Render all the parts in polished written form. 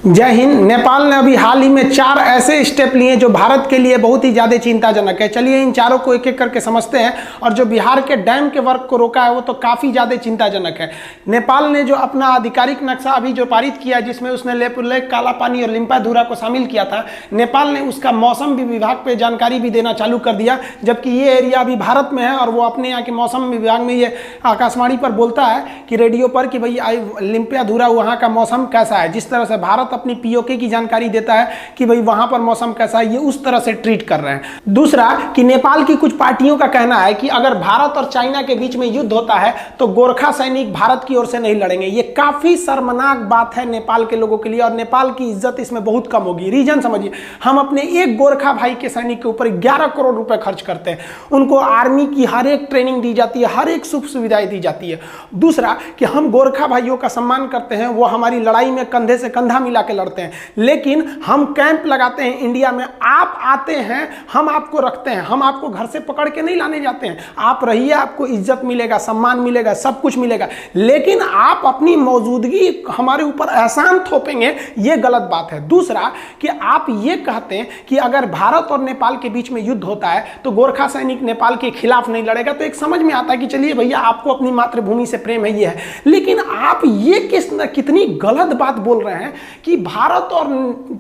जय हिंद। नेपाल ने अभी हाल ही में 4 ऐसे स्टेप लिए जो भारत के लिए बहुत ही ज़्यादा चिंताजनक है। चलिए इन चारों को एक एक करके समझते हैं। और जो बिहार के डैम के वर्क को रोका है वो तो काफ़ी ज़्यादा चिंताजनक है। नेपाल ने जो अपना आधिकारिक नक्शा अभी जो पारित किया है, जिसमें उसने लेपुर लेक, काला पानी और लिम्पाधुरा को शामिल किया था, नेपाल ने उसका मौसम विभाग पर जानकारी भी देना चालू कर दिया। जबकि ये एरिया अभी भारत में है और वो अपने यहाँ के मौसम विभाग में ये आकाशवाणी पर बोलता है कि रेडियो पर कि भाई लिम्पाधुरा वहाँ का मौसम कैसा है। जिस तरह से भारत अपनी पीओके की जानकारी देता है कि भाई वहां पर मौसम कैसा है, ये उस तरह से ट्रीट कर रहे हैं। दूसरा कि नेपाल की कुछ पार्टियों का कहना है कि अगर भारत और चाइना के बीच में युद्ध होता है तो गोरखा सैनिक भारत की ओर से नहीं लड़ेंगे। ये काफी शर्मनाक बात है नेपाल के लोगों के लिए और नेपाल की इज्जत इसमें बहुत कम होगी। रीजन समझिए, हम अपने एक गोरखा भाई के सैनिक के ऊपर 11 करोड़ रुपए खर्च करते हैं। उनको आर्मी की हर एक ट्रेनिंग दी जाती है, हर एक सुख सुविधाएं दी जाती है। दूसरा कि हम गोरखा भाइयों का सम्मान करते हैं, वो हमारी लड़ाई में कंधे से कंधा मिला के लड़ते हैं। लेकिन हम कैंप लगाते हैं इंडिया में, आप आते हैं, हम आपको रखते हैं, हम आपको घर से पकड़ के नहीं लाने जाते हैं। आप रहिए, आपको इज्जत मिलेगा, सम्मान मिलेगा, सब कुछ मिलेगा। लेकिन आप अपनी मौजूदगी हमारे ऊपर एहसान थोपेंगे, ये गलत बात है। दूसरा कि आप ये कहते हैं कि अगर भारत और नेपाल के बीच में युद्ध होता है तो गोरखा सैनिक नेपाल के खिलाफ नहीं लड़ेगा। तो एक समझ में आता है कि चलिए भैया, आपको अपनी मातृभूमि से प्रेम है, ये है। लेकिन आप ये कितनी गलत बात बोल रहे हैं कि भारत और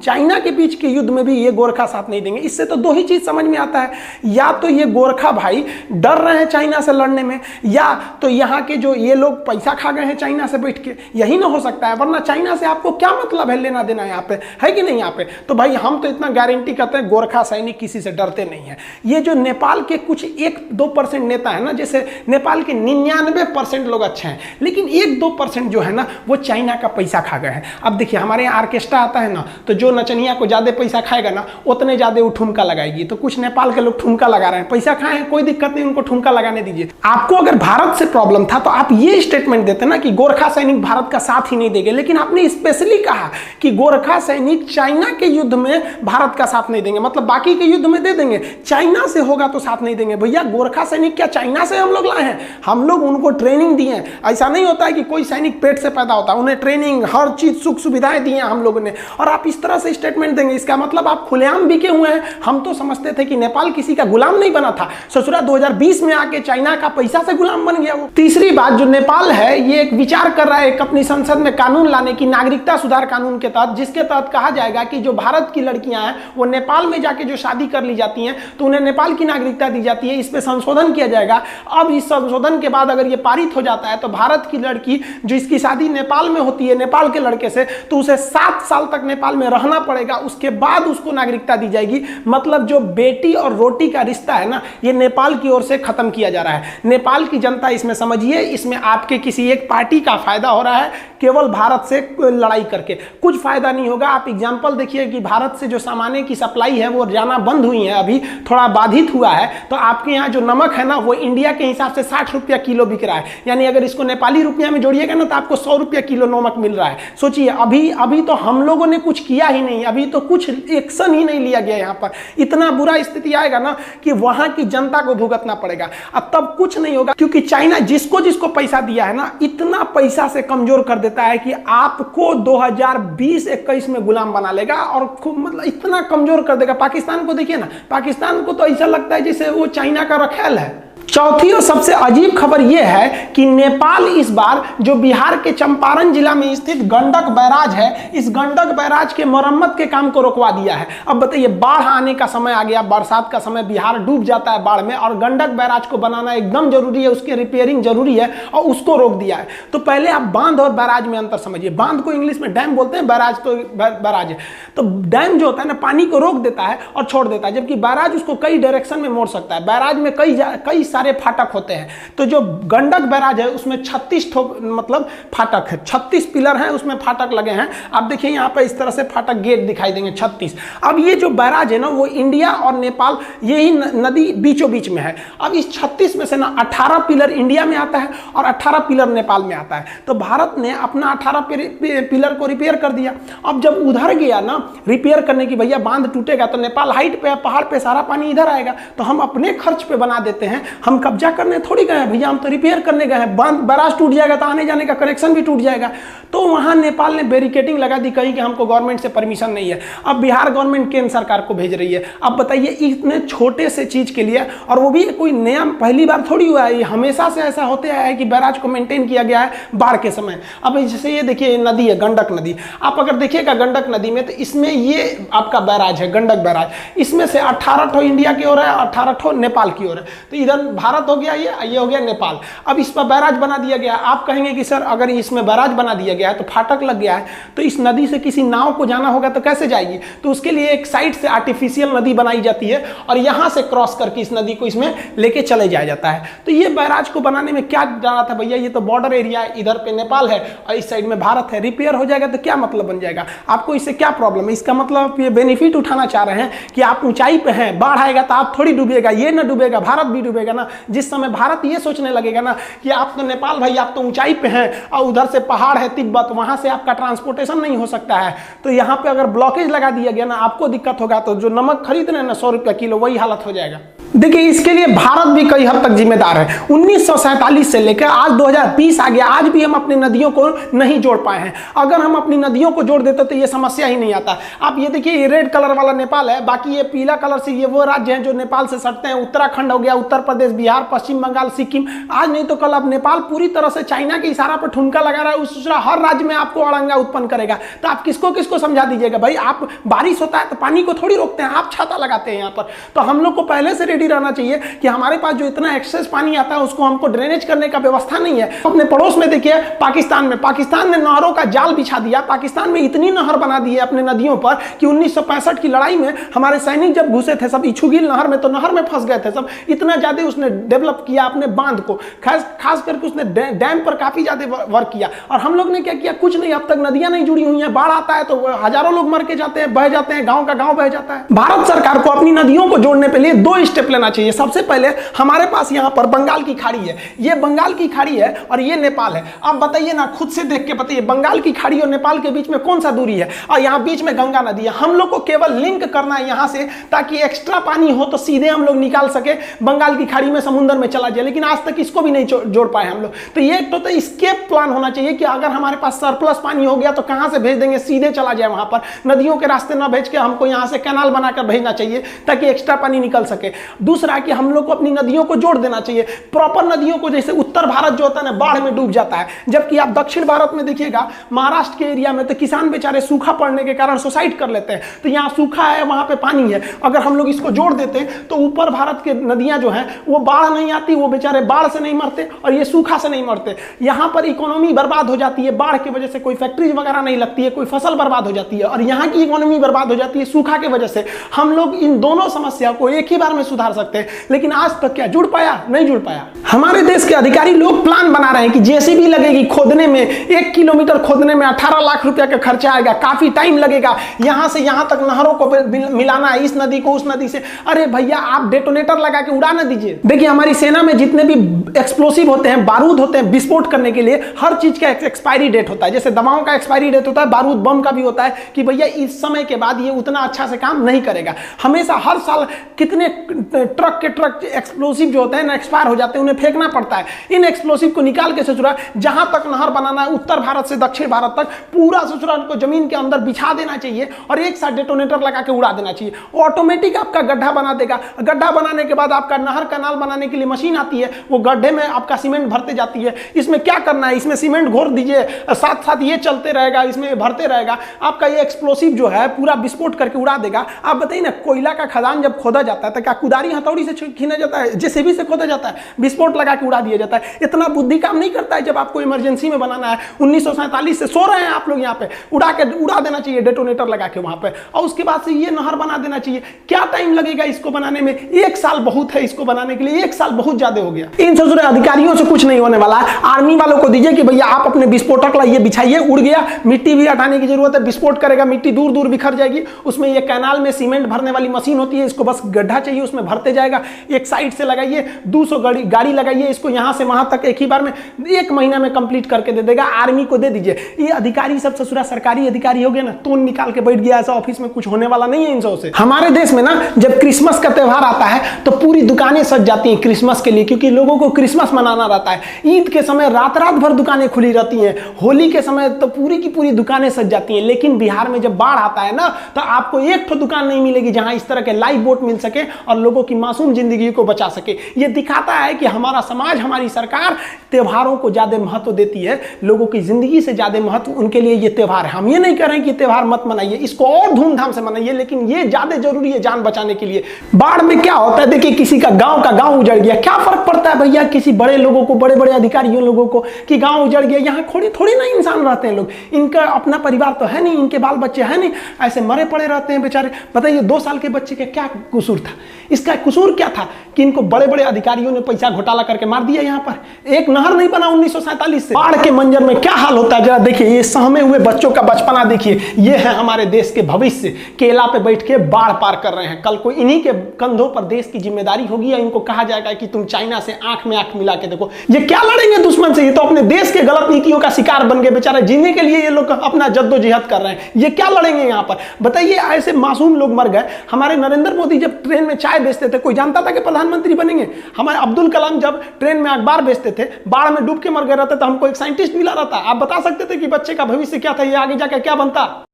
चाइना के बीच के युद्ध में भी ये गोरखा साथ नहीं देंगे। इससे तो दो ही चीज समझ में आता है, या तो ये गोरखा भाई डर रहे हैं चाइना से लड़ने में, या तो यहाँ के जो ये लोग पैसा खा गए हैं चाइना से बैठ के। यही ना हो सकता है, वरना चाइना से आपको क्या मतलब है, लेना देना यहाँ पे है कि नहीं। यहाँ पे तो भाई हम तो इतना गारंटी करते हैं, गोरखा सैनिक किसी से डरते नहीं है। ये जो नेपाल के कुछ 1-2% नेता है ना, जैसे नेपाल के 99% लोग अच्छे हैं, लेकिन 1-2% जो है ना वो चाइना का पैसा खा गए हैं। अब देखिए, हमारे यहाँ ऑर्केस्ट्रा आता है ना, तो जो नचनिया को ज्यादा पैसा खाएगा ना, उतने ज्यादा वो ठुमका लगाएगी। तो कुछ नेपाल के लोग ठुमका लगा रहे हैं, पैसा खाए हैं, कोई दिक्कत नहीं, उनको ठुमका लगाने दीजिए। आपको अगर भारत से प्रॉब्लम था तो आप ये स्टेटमेंट देते ना कि गोरखा सैनिक भारत का साथ ही नहीं देंगे। लेकिन आपने स्पेशली कहा कि गोरखा सैनिक चाइना के युद्ध में भारत का साथ नहीं देंगे, मतलब बाकी के युद्ध में दे देंगे, चाइना से होगा तो साथ नहीं देंगे। भैया, गोरखा सैनिक क्या चाइना से हम लोग लाए हैं? हम लोग उनको ट्रेनिंग दिए हैं। ऐसा नहीं होता है कि कोई सैनिक पेट से पैदा होता है, उन्हें ट्रेनिंग, हर चीज, सुख सुविधाएं दी हैं हम लोगों ने। और आप इस तरह से स्टेटमेंट देंगे, इसका मतलब आप खुलेआम बिके हुए हैं। हम तो समझते थे कि नेपाल किसी का गुलाम नहीं बना था, ससुरा 2020 में आके चाइना का पैसा से गुलाम बन गया वो। तीसरी बात, जो नेपाल है ये एक विचार कर रहा है एक अपनी संसद में कानून लाने की, नागरिकता सुधार कानून के तहत, जिसके तहत कहा जाएगा कि जो भारत की लड़कियां हैं वो नेपाल में जाके जो शादी कर ली जाती हैं तो उन्हें नेपाल की नागरिकता दी जाती है। इस पे संशोधन किया जाएगा। अब इस संशोधन के बाद अगर ये पारित हो जाता है तो भारत की लड़की जो इसकी शादी नेपाल में होती है, नेपाल के लड़के से, तो उसे 7 साल तक नेपाल में रहना पड़ेगा, उसके बाद उसको नागरिकता दी जाएगी। मतलब जो बेटी और रोटी का रिश्ता है ना, ये नेपाल की ओर से खत्म किया जा रहा है। नेपाल की जनता इसमें समझिए, इसमें आपके किसी एक पार्टी का फायदा हो रहा है, केवल भारत से लड़ाई करके कुछ फायदा नहीं होगा। आप एग्जांपल देखिए कि भारत से जो सामाने की सप्लाई है वो जाना बंद हुई है, अभी थोड़ा बाधित हुआ है। तो आपके यहाँ जो नमक है ना, वो इंडिया के हिसाब से 60 रुपया किलो बिक रहा है। यानी अगर इसको नेपाली रुपया में जोड़िएगा ना तो आपको 100 रुपया किलो नमक मिल रहा है। सोचिए, अभी तो हम लोगों ने कुछ किया ही नहीं, अभी तो कुछ एक्शन ही नहीं लिया गया। यहाँ पर इतना बुरा स्थिति आएगा ना कि वहां की जनता को भुगतना पड़ेगा। अब तब कुछ नहीं होगा, क्योंकि चाइना जिसको पैसा दिया है ना, इतना पैसा से कमजोर कर देता है कि आपको 2020-21 में गुलाम बना लेगा और मतलब इतना कमजोर कर देगा। पाकिस्तान को देखिए ना, पाकिस्तान को तो ऐसा लगता है जैसे वो चाइना का रखेल है। चौथी और सबसे अजीब खबर यह है कि नेपाल इस बार जो बिहार के चंपारण जिला में स्थित गंडक बैराज है, इस गंडक बैराज के मरम्मत के काम को रोकवा दिया है। अब बताइए, बाढ़ आने का समय आ गया, बरसात का समय, बिहार डूब जाता है बाढ़ में, और गंडक बैराज को बनाना एकदम जरूरी है, उसकी रिपेयरिंग जरूरी है, और उसको रोक दिया है। तो पहले आप बांध और बैराज में अंतर समझिए। बांध को इंग्लिश में डैम बोलते हैं, बैराज तो बैराज है। तो डैम जो होता है ना, पानी को रोक देता है और छोड़ देता है, जबकि बैराज उसको कई डायरेक्शन में मोड़ सकता है। बैराज में कई सारे फाटक होते हैं। तो जो गंडक बैराज है उसमें 36 मतलब फाटक है, 36 पिलर हैं, उसमें फाटक लगे हैं। आप देखिए यहाँ पे इस तरह से फाटक गेट दिखाई देंगे 36। अब ये जो बैराज है ना, वो इंडिया और नेपाल, यही नदी बीचों बीच में है। अब इस 36 में से ना 18 पिलर इंडिया में आता है और 18 पिलर नेपाल में आता है। तो भारत ने अपना 18 पिलर को रिपेयर कर दिया। अब जब उधर गया ना रिपेयर करने की, भैया बांध टूटेगा तो नेपाल हाइट पे है, पहाड़ पे सारा पानी इधर आएगा, तो हम अपने खर्च पे बना देते हैं, हम हम कब्जा करने थोड़ी गए हैं भैया, हम तो रिपेयर करने गए हैं। बांध बैराज टूट जाएगा तो आने जाने का कनेक्शन भी टूट जाएगा। तो वहां नेपाल ने बैरिकेडिंग लगा दी, कहीं कि हमको गवर्नमेंट से परमिशन नहीं है। अब बिहार गवर्नमेंट केंद्र सरकार को भेज रही है। अब बताइए इतने छोटे से चीज के लिए, और वो भी कोई नया पहली बार थोड़ी हुआ है, हमेशा से ऐसा होते आया है कि बैराज को मेंटेन किया गया है बाढ़ के समय। अब जैसे ये देखिए नदी है गंडक नदी, आप अगर देखिएगा गंडक नदी में तो इसमें ये आपका बैराज है गंडक बैराज, इसमें से 18 ठो इंडिया की ओर है, 18 ठो नेपाल की ओर है। तो इधर भारत हो गया, ये हो गया नेपाल। अब इस पर बैराज बना दिया गया। आप कहेंगे कि सर अगर इसमें बैराज बना दिया गया है तो फाटक लग गया है, तो इस नदी से किसी नाव को जाना होगा तो कैसे जाएगी? तो उसके लिए एक साइड से आर्टिफिशियल नदी बनाई जाती है और यहां से क्रॉस करके इस नदी को इसमें लेके चले जाया जाता है। तो ये बैराज को बनाने में क्या जाना था भैया, ये तो बॉर्डर एरिया है, इधर पे नेपाल है और इस साइड में भारत है। रिपेयर हो जाएगा तो क्या मतलब बन जाएगा? आपको इससे क्या प्रॉब्लम है? इसका मतलब ये बेनिफिट उठाना चाह रहे हैं कि आप ऊंचाई पे हैं, बाढ़ आएगा तो आप थोड़ी डूबेगा, ये ना डूबेगा भारत भी डूबेगा ना। जिस समय भारत ये सोचने लगेगा ना कि आप तो नेपाल भाई आप तो ऊंचाई पे हैं और उधर से पहाड़ है तिब्बत, वहां से आपका ट्रांसपोर्टेशन नहीं हो सकता है, तो यहाँ पे अगर ब्लॉकेज लगा दिया गया ना आपको दिक्कत होगा। तो जो नमक खरीद रहे हैं ना 100 रुपया किलो, वही हालत हो जाएगा। देखिए इसके लिए भारत भी कई हद तक जिम्मेदार है। 1947 से लेकर आज 2020 आ गया, आज भी हम अपनी नदियों को नहीं जोड़ पाए हैं। अगर हम अपनी नदियों को जोड़ देते तो ये समस्या ही नहीं आता। आप ये देखिए ये रेड कलर वाला नेपाल है, बाकी ये पीला कलर से ये वो राज्य हैं जो नेपाल से सटते हैं। उत्तराखंड हो गया, उत्तर प्रदेश, बिहार, पश्चिम बंगाल, सिक्किम। आज नहीं तो कल अब नेपाल पूरी तरह से चाइना के इशारा पर ठुमका लगा रहा है, उस हर राज्य में आपको अड़ंगा उत्पन्न करेगा। तो आप किसको किसको समझा दीजिएगा भाई? आप बारिश होता है तो पानी को थोड़ी रोकते हैं, आप छाता लगाते हैं यहाँ पर। तो हम लोग को पहले से रहना चाहिए कि हमारे पास जो इतना एक्सेस पानी आता है उसको हमको ड्रेनेज करने का व्यवस्था नहीं है। अपने पड़ोस में देखिए पाकिस्तान ने नहरों का जाल बिछा दिया। पाकिस्तान में इतनी नहर बना दी है अपने नदियों पर कि 1965 की लड़ाई में हमारे सैनिक जब घुसे थे सब इछुगिल नहर में, तो नहर में फंस गए थे सब। इतना ज्यादा उसने डेवलप किया अपने बांध को, खास करके उसने डैम पर काफी ज्यादा वर्क किया। और हम लोग ने क्या किया? कुछ नहीं। अब तक नदियां नहीं जुड़ी हुई हैं, बाढ़ आता है तो हजारों लोग मर के जाते हैं, बह जाते हैं, गांव का गांव बह जाता है। भारत सरकार को अपनी नदियों को जोड़ने के लिए 2 स्टेप लेना चाहिए। सबसे पहले हमारे पास यहां पर बंगाल की खाड़ी है, ये बंगाल की खाड़ी है और ये नेपाल है। आप बताइए ना, खुद से देख के बताइए बंगाल की खाड़ी और नेपाल के बीच में कौन सा दूरी है? और यहां बीच में गंगा नदी है। हम लोग को केवल लिंक करना है यहां से, ताकि एक्स्ट्रा पानी हो तो सीधे हम लोग निकाल सके, बंगाल की खाड़ी में समुद्र में चला जाए। लेकिन आज तक इसको भी नहीं जोड़ पाए हम लोग। तो ये तो एस्केप प्लान होना चाहिए कि अगर हमारे पास सरप्लस पानी हो गया तो कहां से भेज देंगे? सीधे चला जाए वहां पर, नदियों के रास्ते ना भेज के हमको यहां से कैनाल बनाकर भेजना चाहिए ताकि एक्स्ट्रा पानी निकल सके। दूसरा कि हम लोग को अपनी नदियों को जोड़ देना चाहिए, प्रॉपर नदियों को। जैसे उत्तर भारत जो होता है ना बाढ़ में डूब जाता है, जबकि आप दक्षिण भारत में देखिएगा महाराष्ट्र के एरिया में तो किसान बेचारे सूखा पड़ने के कारण सुसाइड कर लेते हैं। तो यहाँ सूखा है, वहां पे पानी है। अगर हम लोग इसको जोड़ देते तो ऊपर भारत के नदियां जो हैं वो बाढ़ नहीं आती, वो बेचारे बाढ़ से नहीं मरते और ये सूखा से नहीं मरते। यहाँ पर इकोनॉमी बर्बाद हो जाती है, बाढ़ की वजह से कोई फैक्ट्री वगैरह नहीं लगती है, कोई फसल बर्बाद हो जाती है और यहाँ की इकोनॉमी बर्बाद हो जाती है सूखा की वजह से। हम लोग इन दोनों समस्या को एक ही बार में सुधार सकते हैं, लेकिन आज तक क्या जुड़ पाया? नहीं जुड़ पाया। हमारे देश के अधिकारी लोग प्लान बना रहे हैं कि जेसीबी लगेगी खोदने में, 1 किलोमीटर खोदने में 18 लाख रुपया का खर्चा आएगा, काफी टाइम लगेगा। यहां से यहां तक नहरों को मिलाना है, इस नदी को उस नदी से। अरे भैया आप डेटोनेटर लगा के उड़ा ना दीजिए। देखिए हमारी सेना में जितने भी एक्सप्लोसिव होते हैं, बारूद होते हैं विस्फोट करने के लिए, हर चीज का एक्सपायरी डेट होता है। जैसे दवाओं का एक्सपायरी डेट होता है, बारूद बम का भी होता है कि भैया इस समय के बाद ये उतना अच्छा से काम नहीं करेगा। हमेशा हर साल कितने ट्रक के ट्रक एक्सप्लोसिव जो होते हैं ना एक्सपायर हो जाते हैं, उन्हें फेंकना पड़ता है। इन एक्सप्लोसिव को निकाल के ससुरा जहां तक नहर बनाना है, उत्तर भारत से दक्षिण भारत तक पूरा ससुरा को जमीन के अंदर बिछा देना चाहिए और एक साथ डेटोनेटर लगा के उड़ा देना चाहिए। ऑटोमेटिक आपका गड्ढा बना देगा। गड्ढा बनाने के बाद आपका नहर कैनाल बनाने के लिए मशीन आती है, वो गड्ढे में आपका सीमेंट भरते जाती है। इसमें क्या करना है? इसमें सीमेंट घोर दीजिए, साथ साथ ये चलते रहेगा, इसमें भरते रहेगा। आपका ये एक्सप्लोसिव जो है पूरा विस्फोट करके उड़ा देगा। आप बताइए ना, कोयला का खदान जब खोदा जाता है तो क्या कुदारी हथौड़ी से खींचा जाता है? जेसीबी से खोदा जाता है, विस्फोट लगा के उड़ा दिया जाता है। इतना बुद्धि काम नहीं करता है जब आपको इमरजेंसी में बनाना है। 1947 से सो रहे हैं आप लोग यहाँ पे, उड़ा देना चाहिए डेटोनेटर लगा के वहां पे, और उसके बाद से ये नहर बना देना चाहिए। क्या टाइम लगेगा इसको बनाने में? 1 साल बहुत है इसको बनाने के लिए, 1 साल बहुत ज्यादा हो गया। इन ससुरे अधिकारियों से कुछ नहीं होने वाला है। आर्मी वालों को दीजिए कि भैया आप अपने विस्फोटक लाइए, बिछाइए, उड़ गया, मिट्टी भी हटाने की जरूरत है, विस्फोट करेगा, मिट्टी दूर दूर बिखर जाएगी। उसमें ये कैनाल में सीमेंट भरने वाली मशीन होती है, इसको बस गड्ढा चाहिए, उसमें भरते जाएगा। एक साइड से लगाइए, 200 गाड़ी लगाइए, इसको यहां से वहां तक एक ही बार में 1 महीना में कंप्लीट करके दे देगा। आर्मी को दे दीजिए। ये अधिकारी सब ससुरा सरकारी अधिकारी हो गए ना, तोन निकाल के बैठ गया ऐसा ऑफिस में, कुछ होने वाला नहीं है इन सबसे। हमारे देश में ना जब क्रिसमस का त्यौहार आता है तो पूरी दुकानें सज जाती हैं क्रिसमस के लिए, क्योंकि लोगों को क्रिसमस मनाना रहता है। ईद के समय रात रात भर दुकानें खुली रहती हैं, होली के समय तो पूरी की पूरी दुकानें सज जाती हैं। लेकिन बिहार में जब बाढ़ आता है ना तो आपको एक तो दुकान नहीं मिलेगी जहां इस तरह के लाइफ बोट मिल सके और लोगों की मासूम जिंदगी को बचा सके। यह दिखाता है कि हमारा समाज, हमारी सरकार त्योहारों को ज्यादा महत्व देती है, लोगों की जिंदगी से ज्यादा महत्व उनके लिए ये त्योहार है। हम ये नहीं कह रहे हैं कि त्योहार मत मनाइए, इसको और धूमधाम से मनाइए, लेकिन ये ज्यादा जरूरी है जान बचाने के लिए। बाढ़ में क्या होता है, देखिए किसी का गांव उजड़ गया, क्या फर्क पड़ता है भैया किसी बड़े लोगों को, बड़े बड़े अधिकारियों लोगों को कि गांव उजड़ गया। यहाँ थोड़ी ना इंसान रहते हैं लोग, इनका अपना परिवार तो है नहीं, इनके बाल बच्चे हैं नहीं, ऐसे मरे पड़े रहते हैं बेचारे। बताइए 2 साल के बच्चे का क्या कसूर था? इसका कसूर क्या था कि इनको बड़े बड़े अधिकारियों ने पैसा घोटाला करके मार दिया। यहाँ पर एक नहर नहीं बना 1947 से। बाढ़ के मंजर में क्या हाल होता है जरा देखिए, ये सहमे हुए बच्चों का बचपना देखिए। ये है हमारे देश के भविष्य, केला पे बैठ के बाढ़ पार कर रहे हैं। कल को इन्हीं के कंधों पर देश की जिम्मेदारी होगी या इनको कहा जाएगा कि तुम चाइना से आंख में आंख मिला के देखो। ये क्या लड़ेंगे दुश्मन से? ये तो अपने देश के गलत नीतियों का शिकार बन गए बेचारे, जीने के लिए ये लोग अपना जद्दोजहद कर रहे हैं। ये क्या लड़ेंगे यहाँ पर? बताइए, ऐसे मासूम लोग मर गए। हमारे नरेंद्र मोदी जब ट्रेन में चाय बेचते थे, कोई जानता था कि प्रधानमंत्री बनेंगे? हमारे अब्दुल कलाम जब ट्रेन में अखबार बेचते थे, बाढ़ में डूब के मर गए रहते तो हमको एक साइंटिस्ट मिला रहता। आप बता सकते थे कि बच्चे का भविष्य क्या था, ये आगे जाकर क्या बनता?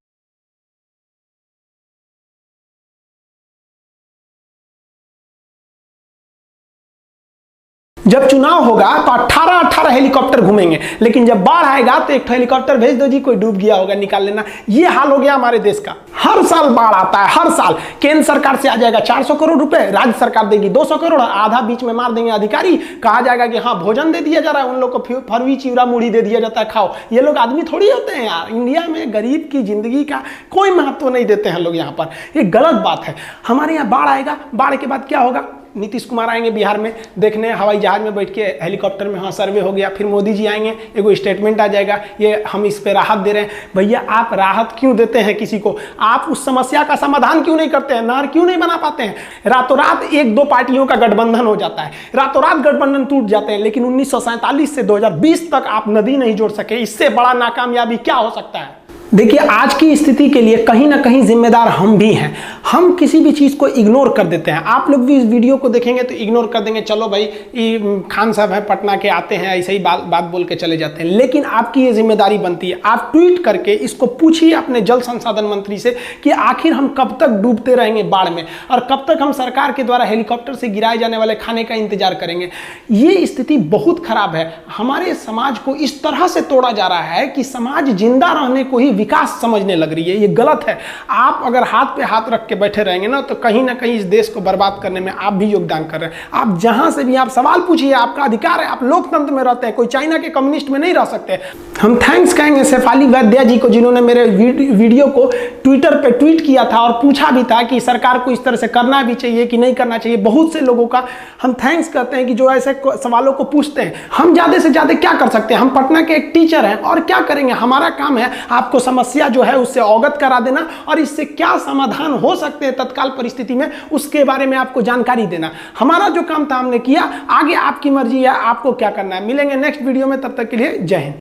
जब चुनाव होगा तो 18 हेलीकॉप्टर घूमेंगे, लेकिन जब बाढ़ आएगा तो एक हेलीकॉप्टर भेज दो जी, कोई डूब गया होगा निकाल लेना। ये हाल हो गया हमारे देश का। हर साल बाढ़ आता है, हर साल। केंद्र सरकार से आ जाएगा 400 करोड़ रुपए, राज्य सरकार देगी 200 करोड़, आधा बीच में मार देंगे अधिकारी। कहा जाएगा कि हाँ भोजन दे दिया जा रहा है, उन लोग को फरवी चिवड़ा मुढ़ी दे दिया जाता है, खाओ। ये लोग आदमी थोड़ी होते हैं यार। इंडिया में गरीब की जिंदगी का कोई महत्व नहीं देते हैं लोग यहाँ पर। ये गलत बात है। हमारे यहाँ बाढ़ आएगा, बाढ़ के बाद क्या होगा? नीतीश कुमार आएंगे बिहार में देखने, हवाई जहाज में बैठ के, हेलीकॉप्टर में, हाँ सर्वे हो गया। फिर मोदी जी आएंगे, एगो स्टेटमेंट आ जाएगा, ये हम इस पे राहत दे रहे हैं। भैया आप राहत क्यों देते हैं किसी को? आप उस समस्या का समाधान क्यों नहीं करते हैं? नहर क्यों नहीं बना पाते हैं? रातों रात 1-2 पार्टियों का गठबंधन हो जाता है, रातों रात गठबंधन टूट जाते हैं, लेकिन 1947 से 2020 तक आप नदी नहीं जोड़ सके। इससे बड़ा नाकामयाबी क्या हो सकता है? देखिए, आज की स्थिति के लिए कहीं ना कहीं जिम्मेदार हम भी हैं। हम किसी भी चीज़ को इग्नोर कर देते हैं। आप लोग भी इस वीडियो को देखेंगे तो इग्नोर कर देंगे, चलो भाई ये खान साहब है पटना के, आते हैं ऐसे ही बात बोल के चले जाते हैं। लेकिन आपकी ये जिम्मेदारी बनती है, आप ट्वीट करके इसको पूछिए अपने जल संसाधन मंत्री से कि आखिर हम कब तक डूबते रहेंगे बाढ़ में, और कब तक हम सरकार के द्वारा हेलीकॉप्टर से गिराए जाने वाले खाने का इंतजार करेंगे। ये स्थिति बहुत खराब है। हमारे समाज को इस तरह से तोड़ा जा रहा है कि समाज जिंदा रहने को ही विकास समझने लग रही है। ये गलत है। आप अगर हाथ पे हाथ रख के बैठे रहेंगे ना तो कहीं ना कहीं इस देश को बर्बाद करने में आप भी योगदान कर रहे हैं। आप जहां से भी आप सवाल पूछिए, आपका अधिकार है, आप लोकतंत्र में रहते हैं, कोई चाइना के कम्युनिस्ट में नहीं रह सकते। हम थैंक्स कहेंगे शेफाली वैद्या जी को, जिन्होंने मेरे वीडियो को ट्विटर पे ट्वीट किया था और पूछा भी था कि सरकार को इस तरह से करना भी चाहिए कि नहीं करना चाहिए। बहुत से लोगों का हम थैंक्स करते हैं कि जो ऐसे सवालों को पूछते हैं। हम ज्यादा से ज्यादा क्या कर सकते हैं? हम पटना के एक टीचर हैं और क्या करेंगे? हमारा काम है आपको समस्या जो है उससे अवगत करा देना और इससे क्या समाधान हो सकते हैं तत्काल परिस्थिति में, उसके बारे में आपको जानकारी देना। हमारा जो काम था हमने किया। आगे आपकी मर्जी है, आपको क्या करना है। मिलेंगे नेक्स्ट वीडियो में, तब तक के लिए जय हिंद।